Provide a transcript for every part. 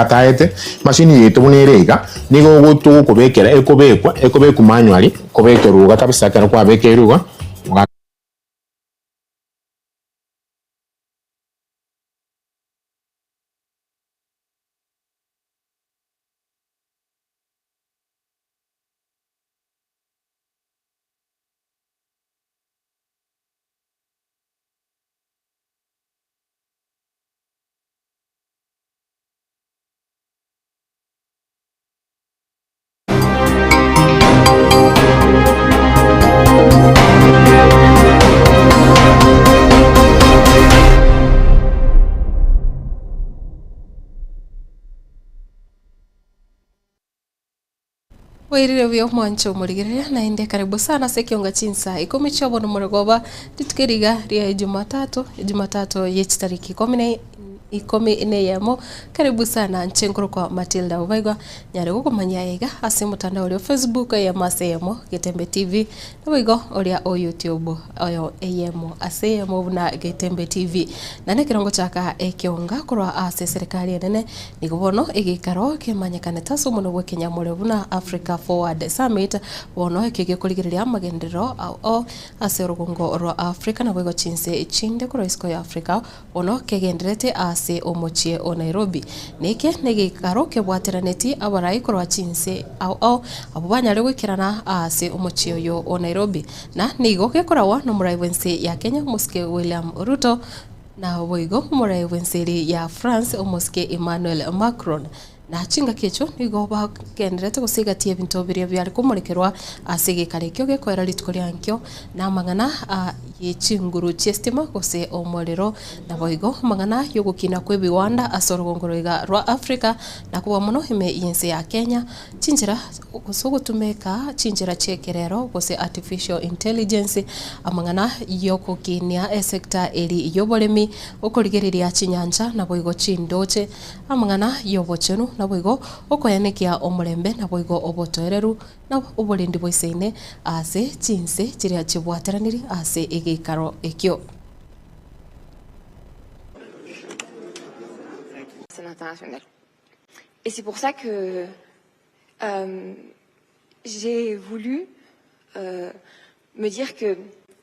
Ataete machine yetu bunirega nigo gutu kubekera ekobekwa manually kobekeruga kabisa kana kwa bekeruga Wairire vyo mwancho murigire na inde karibu sana sekionga chinsa ikomichobo no muregoba titukeriga ria Jumatatu yechi tariki 14 karibu sana nchenkuru kwa Matilda Ubaigwa nyare gukumanya yega ase mutandao uri Facebook ya Masemo Getembe TV na wigo uri o YouTube oyo AM Asemo buna Getembe TV na nekirongo chaka ekionga kurwa ase serikali nene nigubono igikaro kimanyekane taso muno gwe Kenya muri buna Africa Forward Summit bono ekige kuligiriria magendero o ase rugungo rwa Africa na wigo chinse chinde kuro isko ya Africa bono kegenderete ase omochie o Nairobi nike negikaro kebwateraneti abarai kurwa chinse abo banyare gwikirana ase omochie yo o Nairobi na nigo gekorawa no muraiwense ya Kenya Muske William Ruto na wigo muraiwense ya France omoske Emmanuel Macron na chinga kecho nigo bagenderete gusigatie bintu biria byari kumurekerwa asige karekyo gekwera litiko yankyo na mangana yechinguru chestima gose omorero na boigo mangana yogukina kwe biwanda asorogongoroiga rwa Africa na kuba muno hime yense ya Kenya chinjira gusugutumeka chinjira chekerero gose artificial intelligence amangana yokukinia sector eri yoboremi okorigereria chinyanja na boigo chindoche amangana yobochenu na boigo okoyanekia omurembe na boigo obotoereru na oborindi boiseine ase chinse chiria chibwateraniri ase egikaro ekyo international. Et c'est pour ça que j'ai voulu me dire que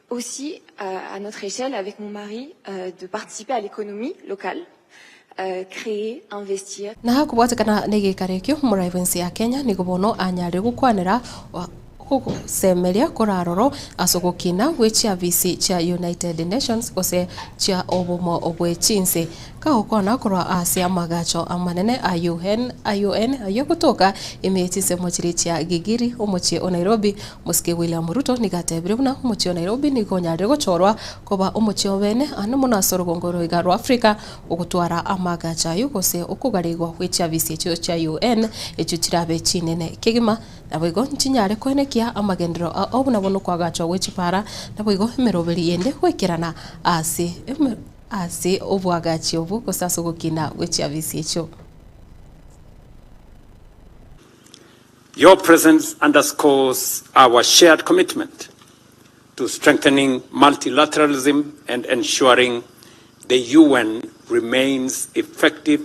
aussi à notre échelle avec mon mari de participer à l'économie locale. Créer, investir. Na kubwatekana negikarekyo muraivensi ya Kenya nigobono anyare gukwanira semeria koraroro asogokina wecha visi cha United Nations ose cha obomo obwechinse kaokona korwa asia magacho amanene IUN ayokutoka imetise mochiri cha gigiri omochie o Nairobi Muske William Ruto nigatebire buna omochie o Nairobi nigonyare gochorwa koba omochie obene ane muna sorogongoro igaro Africa ogutwara amagacha yugose okugarigwa wecha visi cha UN echo chirabe chinene kigima naboigo nchinyare kwenekia amagendero obuna bono kwagacho wechipara naboigo meroberi yende kwekirana ase obwagachi obu kosaso gukina wecha visicho. Your presence underscores our shared commitment to strengthening multilateralism and ensuring the UN remains effective,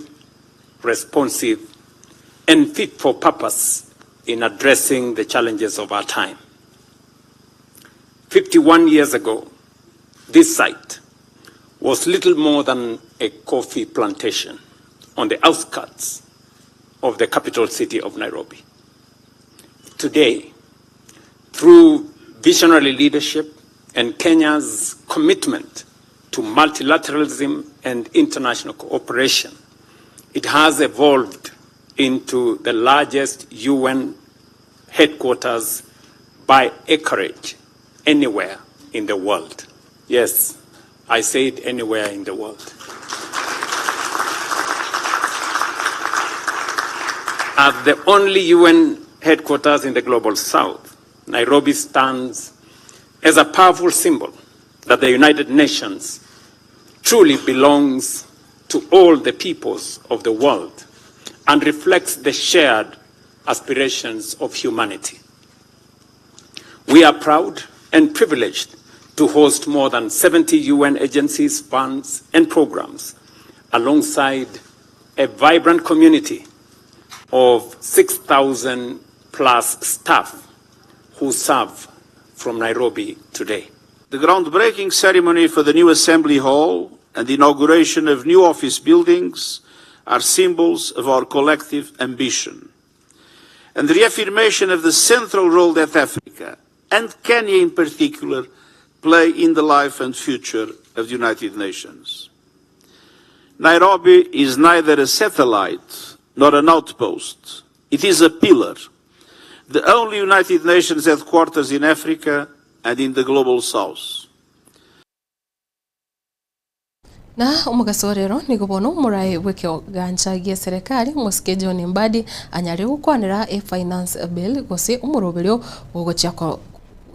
responsive, and fit for purpose in addressing the challenges of our time. 51 years ago, this site was little more than a coffee plantation on the outskirts of the capital city of Nairobi. Today, through visionary leadership and Kenya's commitment to multilateralism and international cooperation, it has evolved into the largest UN headquarters by acreage anywhere in the world. Yes, I said anywhere in the world. As the only UN headquarters in the global south, Nairobi stands as a powerful symbol that the United Nations truly belongs to all the peoples of the world and reflects the shared aspirations of humanity. We are proud and privileged to host more than 70 UN agencies, funds, and programs alongside a vibrant community of 6,000 plus staff who serve from Nairobi today. The groundbreaking ceremony for the new Assembly Hall and the inauguration of new office buildings are symbols of our collective ambition. And the reaffirmation of the central role that Africa, and Kenya in particular, play in the life and future of the United Nations. Nairobi is neither a satellite nor an outpost. It is a pillar, the only United Nations headquarters in Africa and in the global south. Na umugasorero ni gubono murai wekyo ganchagie serikali musike John Mbadi anyari gukwanira a finance bill gose umuroberio ugochako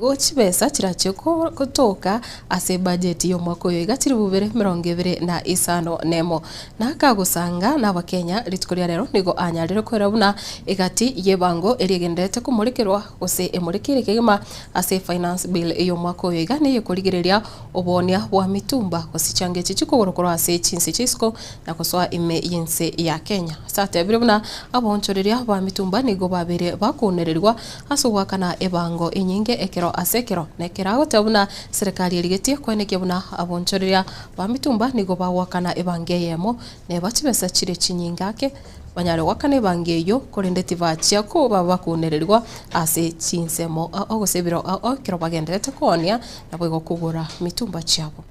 gochibesa kiracheko kutoka ase budget yo mwako yo igatiri bubere 2025 nemo nakagusanga na bakenya litikoria rero nigo anyarire kwera buna igati yebango erigendete kumurikirwa gose emurikire kigema ase finance bill yo mwako yo igani yekurigireria obonia bwa mitumba gosichange chichikogorokoro ase chinsi chisco na kuswa ime yinse ya Kenya sate buna abonchoreria bwa mitumba nigo babere bakunererwa asubwakana ebango inyinge ekero asekero nekera gotabuna serikali erigetie kwenekia buna abonchoreria ba mitumba nigo bawakana ebangeyemo ne bachibesa chire chinyingake banyare wakane bangeyo korendetiba chiako babakunererwa ase chinsemo ogosebiro okero bagenderete konia na bwo kugura mitumba chiabo.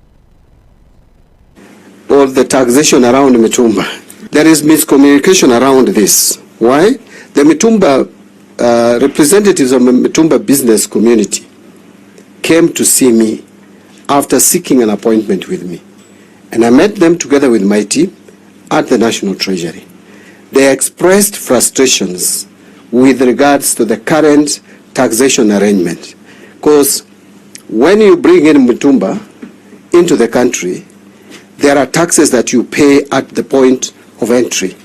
All the taxation around mitumba, there is miscommunication around this. Why? The mitumba representatives of the mitumba business community came to see me after seeking an appointment with me. And I met them together with my team at the National Treasury. They expressed frustrations with regards to the current taxation arrangement. Because when you bring in mitumba into the country, there are taxes that you pay at the point of entry.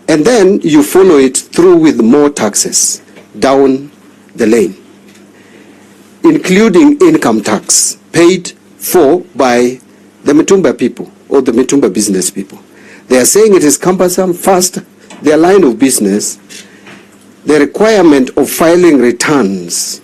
And then you follow it through with more taxes down the lane, including income tax paid for by the mitumba people or the mitumba business people. They are saying it is cumbersome, fast, their line of business, the requirement of filing returns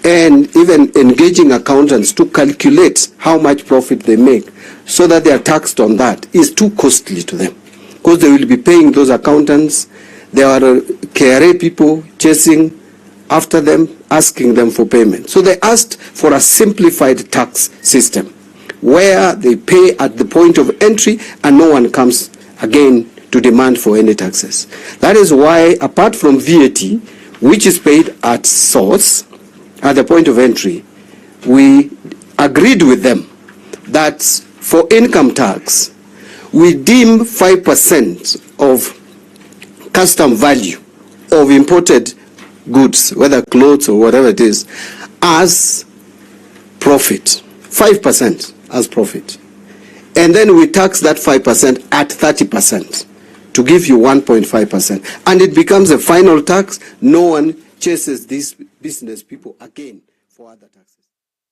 and even engaging accountants to calculate how much profit they make so that they are taxed on that is too costly to them. Because they will be paying those accountants, there are KRA people chasing after them, asking them for payment. So they asked for a simplified tax system where they pay at the point of entry and no one comes again to demand for any taxes. That is why, apart from VAT, which is paid at source, at the point of entry, we agreed with them that for income tax, we deem 5% of custom value of imported goods, whether clothes or whatever it is, as profit. 5% as profit. And then we tax that 5% at 30% to give you 1.5%. And it becomes a final tax. No one chases these business people again for other taxes.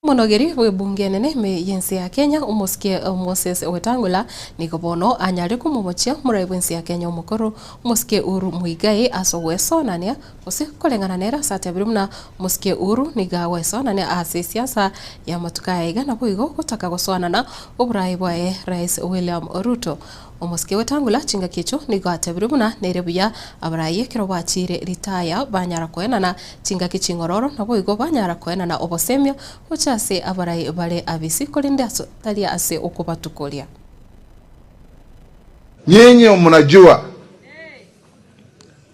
Monogeri we bunge nene me yensi ya Kenya umosikie Moses Wetangula nikobono anyari kumomochia murai wensi ya Kenya umukoro umosikie Uru Muigai aso weso nania usi kolengana nera sate birimna umosikie Uru niga weso nania ase siasa ya matukaiga na boigo kutaka goswana na uburai bwae Rais William Ruto. Umosikie Wetangula chinga kicho nigo atebirumuna nerebuya abaraye kiro bachire ritaya banyara kwena na chinga kichingororo na boigo banyara kwena na obosemya uchase abaraye bare abisi kolinde aso talia ase okubatukolia. Nyinyi mnajua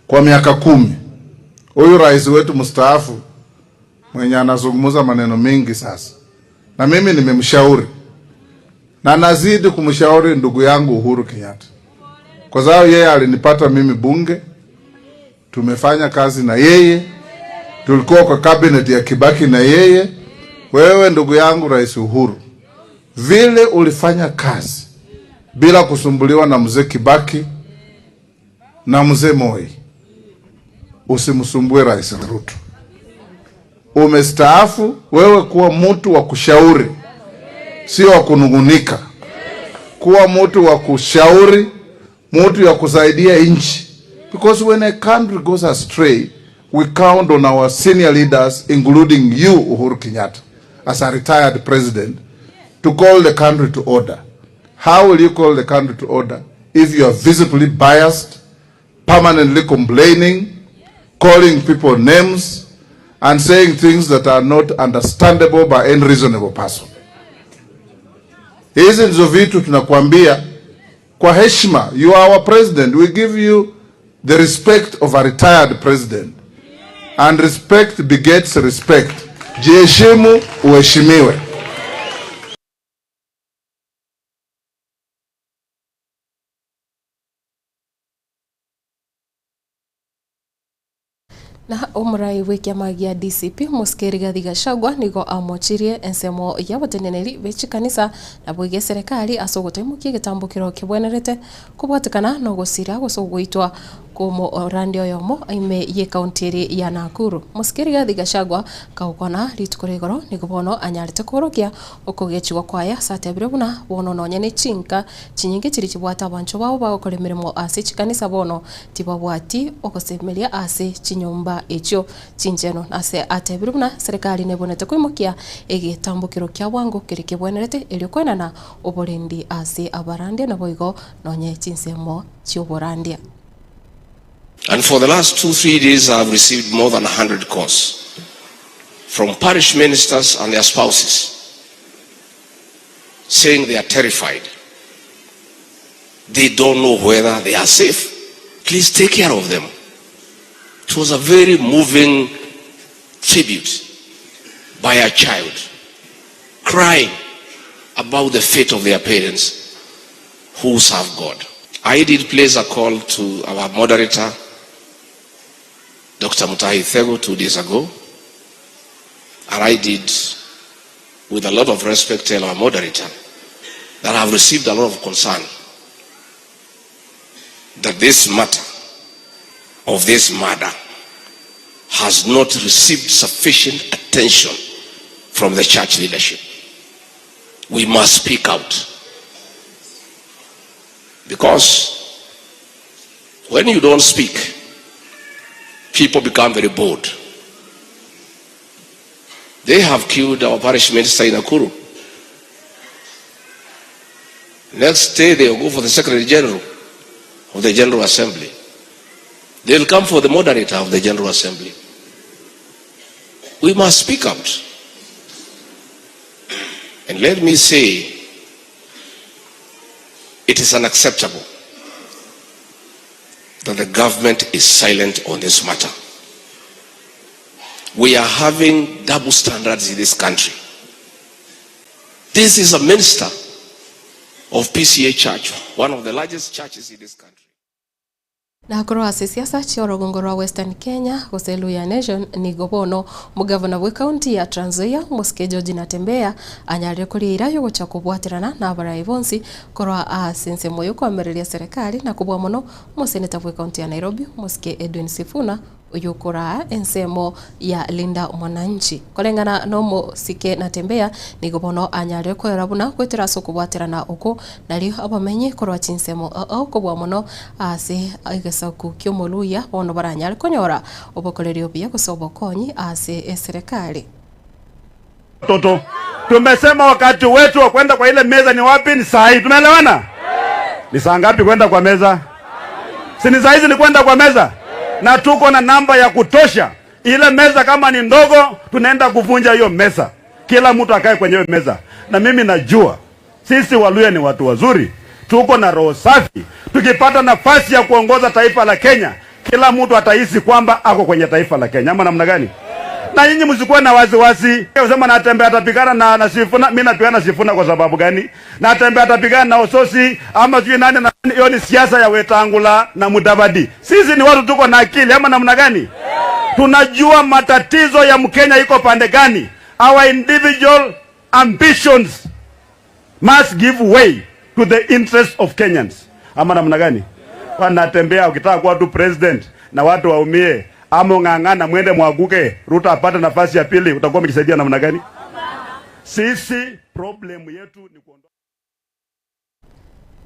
kwa miaka 10 huyu rais wetu mstaafu mwenye anazungumza maneno mengi sasa, na mimi nimemshauri na nazidi kumshauri ndugu yangu Uhuru Kenyatta, kwa sababu yeye alinipata mimi bunge, tumefanya kazi na yeye, tulikuwa kwa cabinet ya Kibaki na yeye. Wewe ndugu yangu Rais Uhuru, vile ulifanya kazi bila kusumbuliwa na mzee Kibaki na mzee Moi, usimsumbue Rais Ruto. Umestaafu, wewe kuwa mtu wa kushauri, sio wa kunungunika. Kuwa mtu wa kushauri, mtu ya kusaidia nchi. Because when a country goes astray, we count on our senior leaders, including you, Uhuru Kenyatta, as a retired president, to call the country to order. How will you call the country to order if you are visibly biased, permanently complaining, calling people names, and saying things that are not understandable by any reasonable person? Hizi ndizo vitu tunakuambia kwa heshima. You are our president. We give you the respect of a retired president. And respect begets respect. Jiheshimu, uheshimiwe. Na umurai wiki magia DCP Muskeri Gachagua nigo amochirie ensemo ya bateneneri bechi kanisa na bwige serikali asogotemukie gitambukiro kibwenerete kubwatikana no gusira gusogwitwa kumo randi oyomo ime ye county ya Nakuru. Muskeri Gachagua kaukona ritukuregoro nigobono anyarite kurokia okogechigwa kwaya satebire buna bono nonyene chinka chinyinge chiri chibwata abancho babo bakoremeremo ase chikanisa bono tibabwati okosemeria ase chinyomba echo chinjeno ase atebire buna serikali nebonete kwimukia egitambukiro kya bwangu kirikibwenerete eliokwenana oborendi ase abarande na boigo nonye chinsemo chioborandia. And for the last 2-3 days, I have received more than 100 calls from parish ministers and their spouses saying they are terrified. They don't know whether they are safe. Please take care of them. It was a very moving tribute by a child crying about the fate of their parents who serve God. I did place a call to our moderator, Dr. Mutahi Thego, 2 days ago, and I did, with a lot of respect, tell our moderator that I have received a lot of concern that this matter of this murder has not received sufficient attention from the church leadership. We must speak out, because when you don't speak, people become very bold. They have killed our parish minister in Nakuru. Next day they will go for the Secretary General of the General Assembly. They will come for the moderator of the General Assembly. We must speak out. And let me say, it is unacceptable that the government is silent on this matter. We are having double standards in this country. This is a minister of PCA Church, one of the largest churches in this country. Na koroa siasa chioro gongoro Western Kenya Goseluya Nation ni gobono mugavana we county ya Trans Nzoia Muske George Natembea anyarire kuri irayo gocha kubwatirana na abarai bonsi koroa asense moyo kwamereria serikali na kubwa mono museneta we county ya Nairobi Muske Edwin Sifuna uyukura ensemo ya Linda Mwananchi kolengana no Musike Natembea ni gobono anyarire kwera buna kwetera so kubwatirana uko nari abamenye koroa chinsemo au kubwa mono ase saku kiomoluya ono baranyari konyora obokolerio bia kusobokonyi ase serikali. Toto tumesema wakati wetu wa kwenda kwa ile meza ni wapi? Ni saa hii. Tumeelewana? Ni saa ngapi kwenda kwa meza? Si ni saa hizi ni kwenda kwa meza. Na tuko na namba ya kutosha. Ile meza kama ni ndogo tunaenda kuvunja hiyo meza. Kila mtu akae kwenye hiyo meza. Na mimi najua sisi Waluya ni watu wazuri. Tuko na roho safi. Tukipata nafasi ya kuongoza taifa la Kenya, kila mtu atahisi kwamba ako kwenye taifa la Kenya. Ama namna gani? Na nyinyi msikuwe na wasiwasi. Unasema Natembea atapigana na Sifuna, mimi napigana na Sifuna kwa sababu gani? Natembea atapigana na Ososi ama sijui nani na hiyo ni siasa ya Wetangula na Mudavadi. Sisi ni watu tuko na akili. Ama namna gani? Tunajua matatizo ya Mkenya iko pande gani. Our individual ambitions must give way to the interest of Kenyans. Ama namna gani? Wanatembea ukitaka kuwa tu president na watu waumie ama ngangana mwende mwaguke Ruto apate nafasi ya pili, utakuwa mkisaidia namna gani? Sisi problem yetu ni kuondoa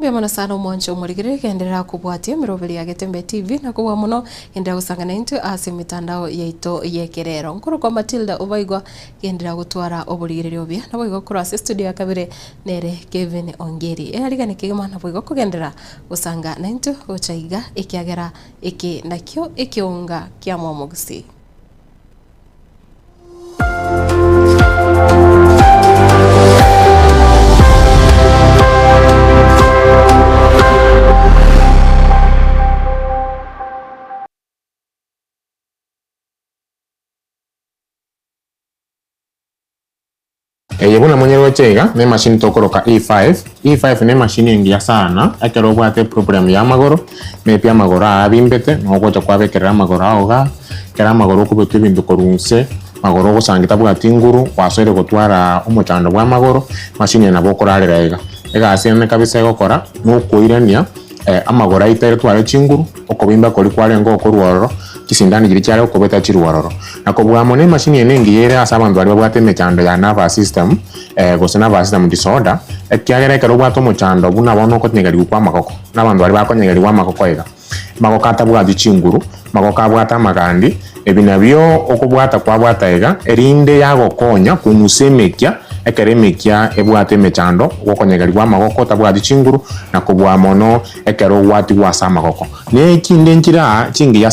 Bemana sana umwancho umurigire kendera kubwatia mirobeli ya Getembe TV na kuwa muno kendera gusangana into ase mitandao yaito yekerero nkuru kwa Matilda Ubaigwa kendera gutwara oburigire obya na boigo kura studio ya kabire nere Kevin Ongeri ariga nikigema na boigo kugendera gusanga na into gochaiga ikiagera iki nakyo ikiunga kya momogusi. Yebuna mwenye wechega ne machine tokoroka E5 ne machine ingia sana akero bwate problem ya magoro me pia magoro abimbete no gocha kwabekera magoro aoga kera magoro kubetu bintu korunse magoro gusangita bwati nguru wasore gutwara umuchando bwa magoro machine na bokorarira ega asene kabisa gokora no kuirania amagoro aitere tware chinguru okobimba kori kware ngo korworo kisindani giri cyare okobeta chirwaroro nakobwa mone machine yenengi yere asabantu bari babwate mechando ya nervous system gose nervous system disorder ekyagera kero bwato mochando buna bono ko nyegari kwa makoko nabantu bari bakonyegari kwa makoko ega makoko atabwati chinguru makoko abwata magandi ebinabyo okobwata kwa bwata ega erinde yagokonya kumusemekia ekeremekia ebwate mechando gokonyegari kwa makoko tabwati chinguru nakobwa mono ekero wati wasa makoko ne kinde nkira chingi ya